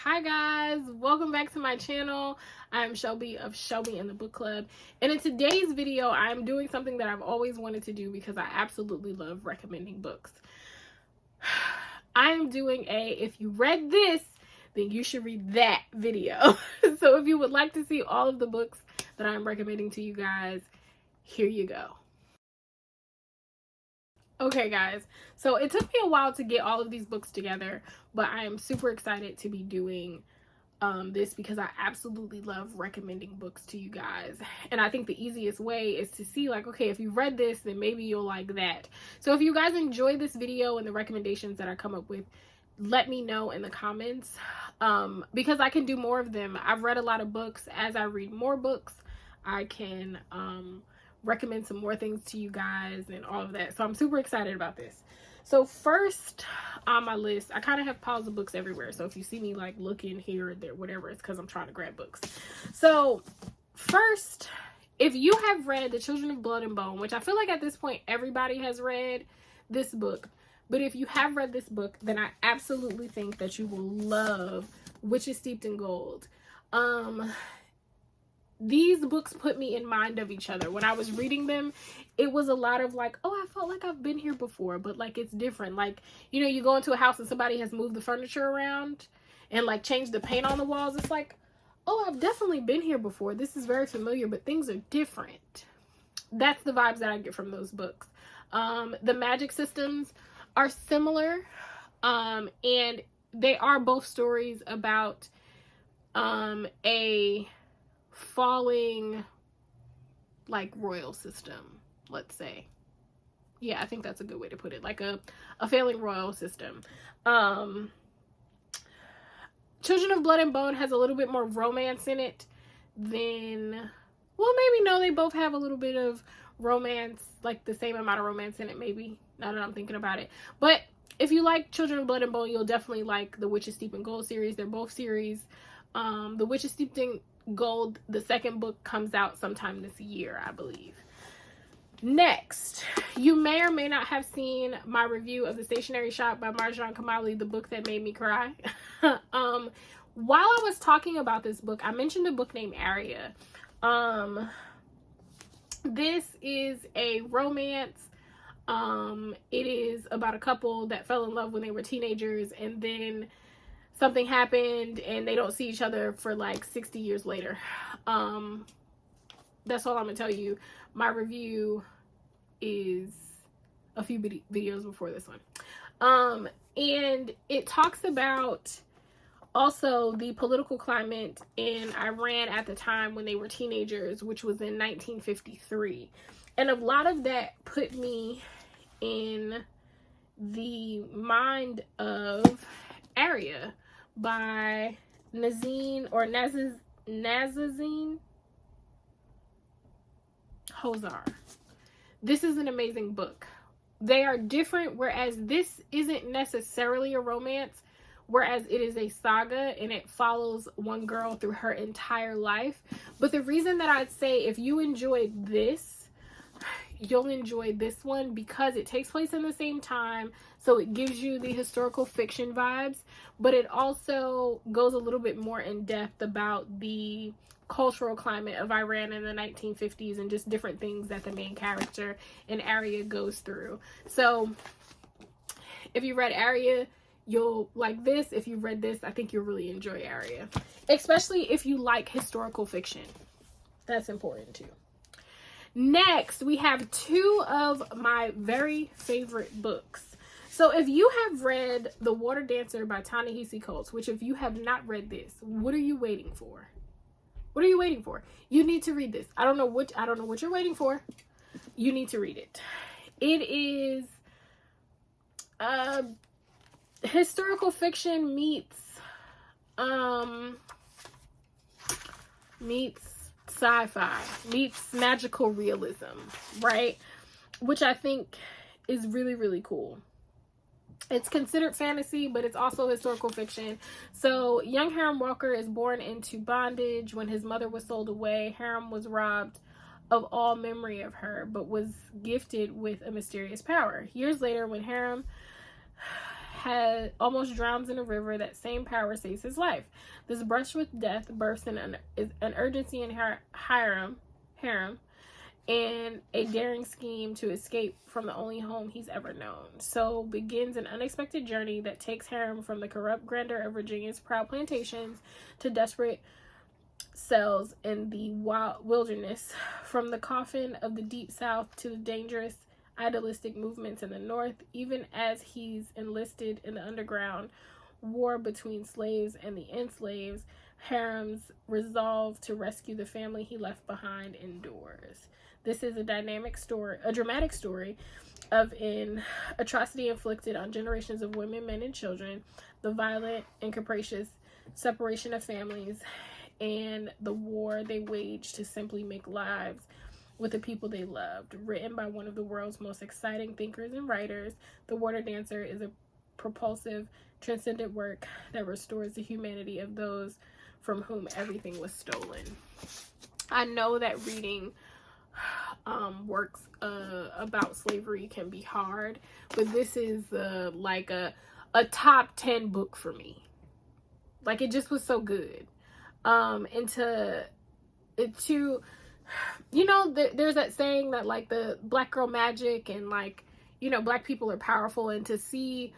Hi guys, welcome back to my channel. I'm Shelby of Shelby and the Book Club, and in today's video I'm doing something that I've always wanted to do because I absolutely love recommending books. I am doing a if you read this then you should read that video. So if you would like to see all of the books that I'm recommending to you guys, here you go. Okay guys, so it took me a while to get all of these books together, but I am super excited to be doing this because I absolutely love recommending books to you guys. And I think the easiest way is to see like, okay, if you read this, then maybe you'll like that. So if you guys enjoy this video and the recommendations that I come up with, let me know in the comments because I can do more of them. I've read a lot of books. As I read more books, I can recommend some more things to you guys and all of that. So I'm super excited about this. So first on my list, I kind of have piles of books everywhere. So if you see me like looking here or there, whatever, it's because I'm trying to grab books. So first, if you have read The Children of Blood and Bone, which I feel like at this point everybody has read this book, but if you have read this book, then I absolutely think that you will love Witches Steeped in Gold. These books put me in mind of each other. When I was reading them, it was a lot of like, oh, I felt like I've been here before, but like it's different. Like, you know, you go into a house and somebody has moved the furniture around and like changed the paint on the walls. It's like, oh, I've definitely been here before. This is very familiar, but things are different. That's the vibes that I get from those books. The magic systems are similar, and they are both stories about a falling like royal system, let's say. Yeah, I think that's a good way to put it, like a failing royal system. Children of Blood and Bone has a little bit more romance in it than, well, maybe no, they both have a little bit of romance, like the same amount of romance in it, maybe, now that I'm thinking about it. But if you like Children of Blood and Bone, you'll definitely like the Witches Steeped in Gold series. They're both series. The Witches Steeped in Gold, the second book comes out sometime this year, I believe. Next, you may or may not have seen my review of The Stationery Shop by Marjane Kamali, the book that made me cry. While I was talking about this book, I mentioned a book named Aria. This is a romance. It is about a couple that fell in love when they were teenagers, and then something happened and they don't see each other for like 60 years later. That's all I'm gonna tell you. My review is a few videos before this one. And it talks about also the political climate in Iran at the time when they were teenagers, which was in 1953. And a lot of that put me in the mind of Aria by Nazine Hozar. This is an amazing book. They are different, whereas this isn't necessarily a romance, whereas it is a saga and it follows one girl through her entire life. But the reason that I'd say if you enjoyed this, you'll enjoy this one because it takes place in the same time, so it gives you the historical fiction vibes, but it also goes a little bit more in depth about the cultural climate of Iran in the 1950s and just different things that the main character in Aria goes through. So if you read Aria, you'll like this. If you read this, I think you'll really enjoy Aria, especially if you like historical fiction. That's important too. Next, we have two of my very favorite books. So if you have read The Water Dancer by Ta-Nehisi Coates, which if you have not read this, what are you waiting for? What are you waiting for? You need to read this. I don't know what you're waiting for. You need to read it. It is historical fiction meets sci-fi, meets magical realism, right? Which I think is really, really cool. It's considered fantasy, but it's also historical fiction. So young Harem Walker is born into bondage. When his mother was sold away, Harem was robbed of all memory of her, but was gifted with a mysterious power. Years later, when Harem almost drowns in a river. That same power saves his life. This brush with death births an urgency in Hiram, and a daring scheme to escape from the only home he's ever known. So begins an unexpected journey that takes Hiram from the corrupt grandeur of Virginia's proud plantations to desperate cells in the wild wilderness, from the coffin of the deep south to the dangerous idealistic movements in the north. Even as he's enlisted in the underground war between slaves and the enslaved, Hiram's resolve to rescue the family he left behind endures. This is a dramatic story of an atrocity inflicted on generations of women, men, and children, the violent and capricious separation of families, and the war they waged to simply make lives with the people they loved. Written by one of the world's most exciting thinkers and writers, The Water Dancer is a propulsive, transcendent work that restores the humanity of those from whom everything was stolen. I know that reading works about slavery can be hard, but this is like a top 10 book for me. Like, it just was so good. And to you know, there's that saying that, like, the black girl magic and, like, you know, black people are powerful, and to see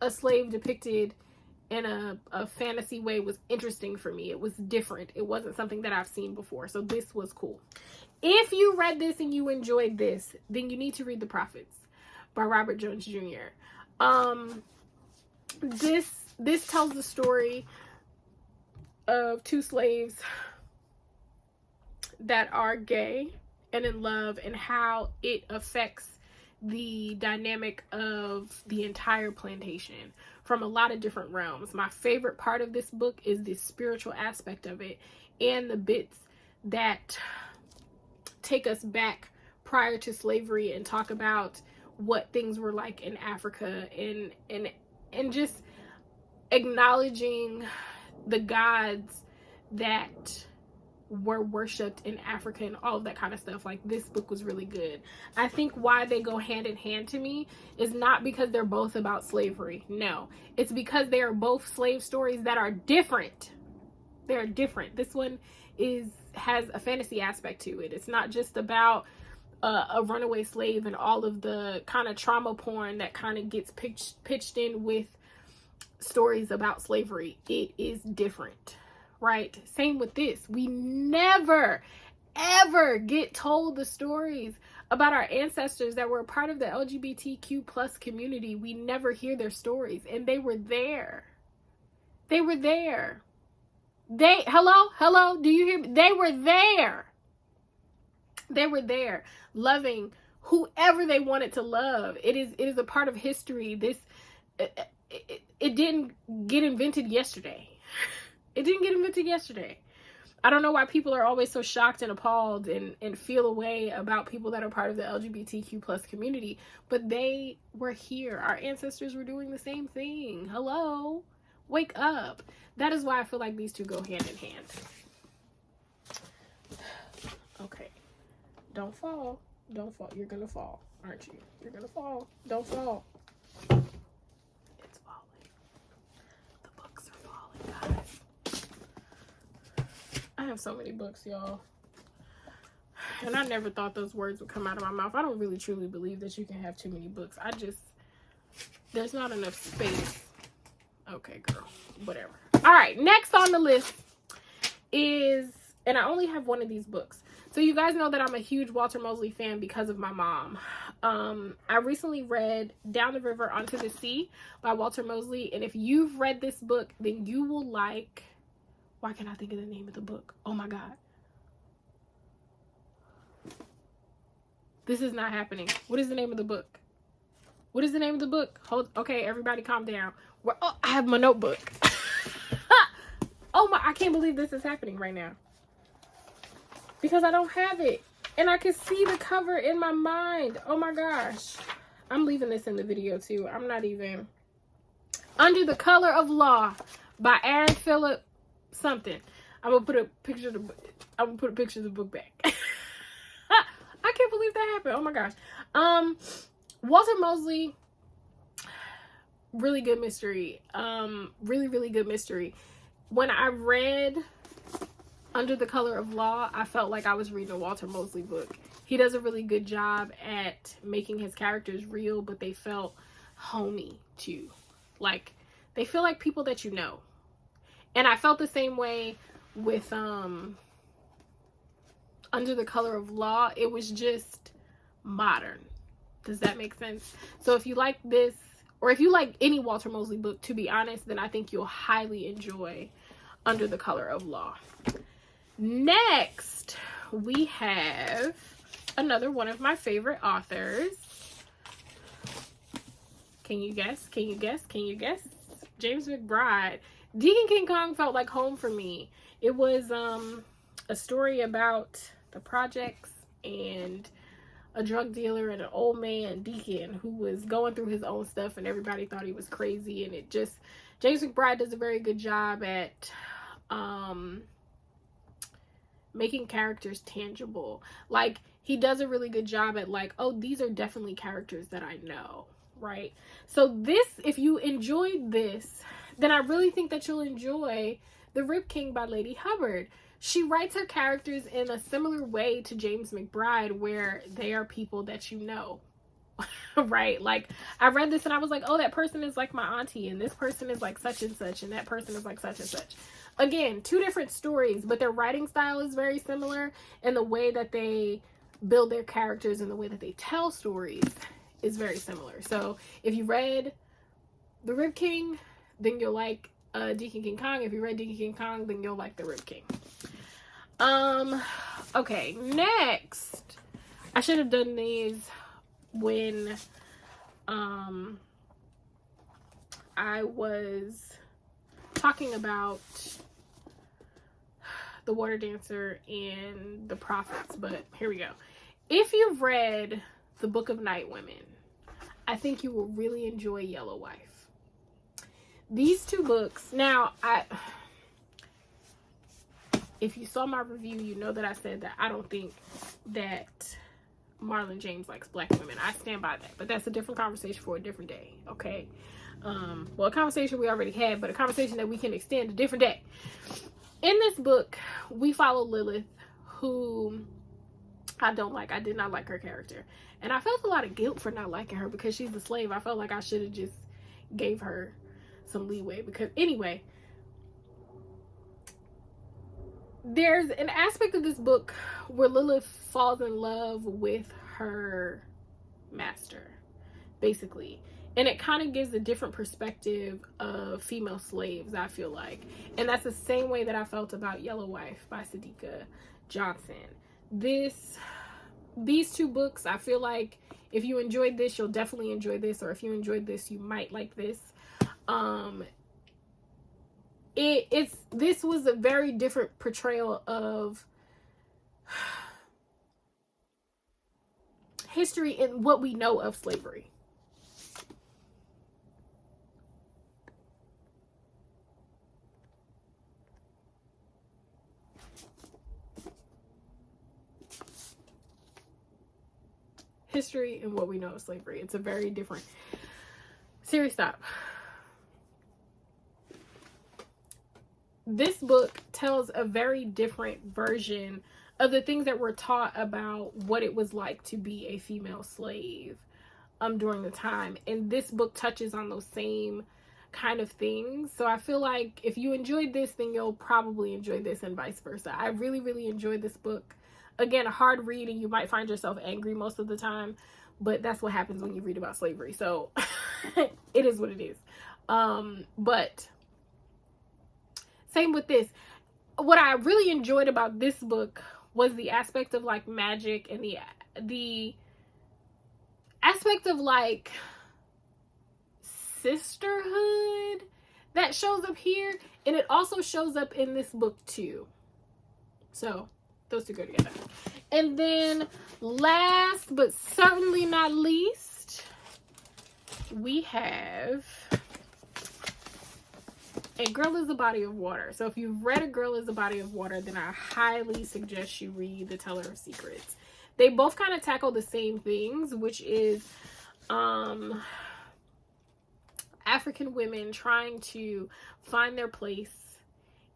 a slave depicted in a fantasy way was interesting for me. It was different. It wasn't something that I've seen before. So this was cool. If you read this and you enjoyed this, then you need to read The Prophets by Robert Jones Jr. This tells the story of two slaves that are gay and in love, and how it affects the dynamic of the entire plantation from a lot of different realms. My favorite part of this book is the spiritual aspect of it, and the bits that take us back prior to slavery and talk about what things were like in Africa, and just acknowledging the gods that were worshipped in Africa and all of that kind of stuff. Like, this book was really good. I think why they go hand in hand to me is not because they're both about slavery. No, it's because they are both slave stories that are different. They're different. This one has a fantasy aspect to it. It's not just about a runaway slave and all of the kind of trauma porn that kind of gets pitched in with stories about slavery. It is different. Right? Same with this. We never, ever get told the stories about our ancestors that were a part of the LGBTQ plus community. We never hear their stories, and they were there. They were there. Hello, do you hear me? They were there. They were there, loving whoever they wanted to love. It is a part of history. It didn't get invented yesterday. It didn't get invented yesterday. I don't know why people are always so shocked and appalled and feel a way about people that are part of the LGBTQ plus community, but they were here. Our ancestors were doing the same thing. Hello, wake up. That is why I feel like these two go hand in hand. Okay, don't fall. Don't fall. You're gonna fall, aren't you? You're gonna fall. Don't fall. It's falling. The books are falling, guys. I have so many books, y'all. And I never thought those words would come out of my mouth. I don't really truly believe that you can have too many books. There's not enough space. Okay, girl. Whatever. All right. Next on the list is, and I only have one of these books. So you guys know that I'm a huge Walter Mosley fan because of my mom. I recently read Down the River Onto the Sea by Walter Mosley. And if you've read this book, then you will like... Why can't I think of the name of the book? Oh my God. This is not happening. What is the name of the book? What is the name of the book? Okay, everybody calm down. Oh, I have my notebook. Oh my, I can't believe this is happening right now. Because I don't have it. And I can see the cover in my mind. Oh my gosh. I'm leaving this in the video too. I'm not even. Under the Color of Law by Aaron Phillip something. I'm gonna put a picture of the book back. I can't believe that happened. Oh my gosh. Walter Mosley really good mystery. Really, really good mystery. When I read Under the Color of Law, I felt like I was reading a Walter Mosley book. He does a really good job at making his characters real, but they felt homey too. Like, they feel like people that you know. And I felt the same way with Under the Color of Law. It was just modern. Does that make sense? So if you like this, or if you like any Walter Mosley book, to be honest, then I think you'll highly enjoy Under the Color of Law. Next, we have another one of my favorite authors. Can you guess? Can you guess? Can you guess? James McBride. Deacon King Kong felt like home for me. It was a story about the projects and a drug dealer and an old man, Deacon, who was going through his own stuff and everybody thought he was crazy. And it just, James McBride does a very good job at making characters tangible. Like, he does a really good job at like, oh, these are definitely characters that I know, right? So this, if you enjoyed this, then I really think that you'll enjoy The Rip King by Lady Hubbard. She writes her characters in a similar way to James McBride, where they are people that you know, right? Like, I read this and I was like, oh, that person is like my auntie, and this person is like such and such, and that person is like such and such. Again, two different stories, but their writing style is very similar, and the way that they build their characters and the way that they tell stories is very similar. So if you read The Rip King, then you'll like Deacon King Kong. If you read Deacon King Kong, then you'll like The Rip King. Okay, next. I should have done these when I was talking about The Water Dancer and The Prophets, but here we go. If you've read The Book of Night Women, I think you will really enjoy Yellow Wife. These two books, now, if you saw my review, you know that I said that I don't think that Marlon James likes black women. I stand by that, but that's a different conversation for a different day, okay? Well, a conversation we already had, but a conversation that we can extend a different day. In this book, we follow Lilith, who I don't like. I did not like her character. And I felt a lot of guilt for not liking her because she's a slave. I felt like I should have just gave her some leeway, because anyway, there's an aspect of this book where Lilith falls in love with her master, basically, and it kind of gives a different perspective of female slaves, I feel like. And that's the same way that I felt about Yellow Wife by Sadika Johnson. These two books, I feel like if you enjoyed this, you'll definitely enjoy this, or if you enjoyed this, you might like this. This was a very different portrayal of history and what we know of slavery. History and what we know of slavery. It's a very different. Serious stop. This book tells a very different version of the things that were taught about what it was like to be a female slave during the time. And this book touches on those same kind of things. So I feel like if you enjoyed this, then you'll probably enjoy this, and vice versa. I really, really enjoyed this book. Again, a hard read, and you might find yourself angry most of the time, but that's what happens when you read about slavery. So it is what it is. But same with this. What I really enjoyed about this book was the aspect of like magic, and the aspect of like sisterhood that shows up here, and it also shows up in this book too. So those two go together. And then last but certainly not least, we have A Girl is a Body of Water. So if you've read A Girl is a Body of Water, then I highly suggest you read The Teller of Secrets. They both kind of tackle the same things, which is African women trying to find their place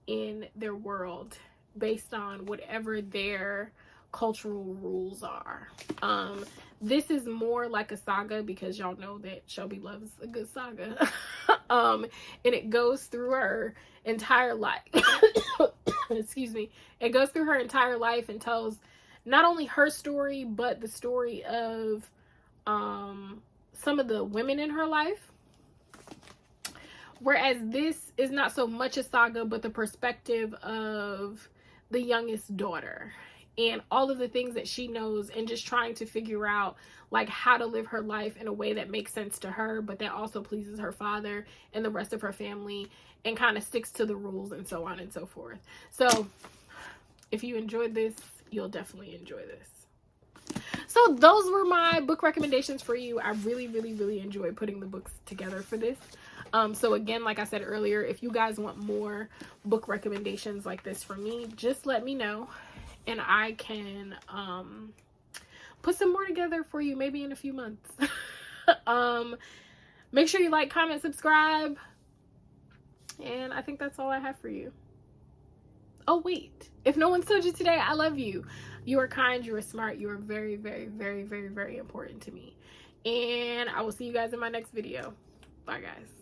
in their world based on whatever their cultural rules are. This is more like a saga because y'all know that Shelby loves a good saga. And it goes through her entire life. Excuse me. It goes through her entire life and tells not only her story, but the story of some of the women in her life. Whereas this is not so much a saga, but the perspective of the youngest daughter and all of the things that she knows, and just trying to figure out like how to live her life in a way that makes sense to her, but that also pleases her father and the rest of her family, and kind of sticks to the rules and so on and so forth. So if you enjoyed this, you'll definitely enjoy this. So those were my book recommendations for you. I really, really, really enjoyed putting the books together for this. So again, like I said earlier, if you guys want more book recommendations like this from me, just let me know, and I can put some more together for you maybe in a few months. Make sure you like, comment, subscribe, and I think that's all I have for you. Oh wait, if no one's told you today, I love you. You are kind, you are smart, you are very, very, very, very, very important to me. And I will see you guys in my next video. Bye guys.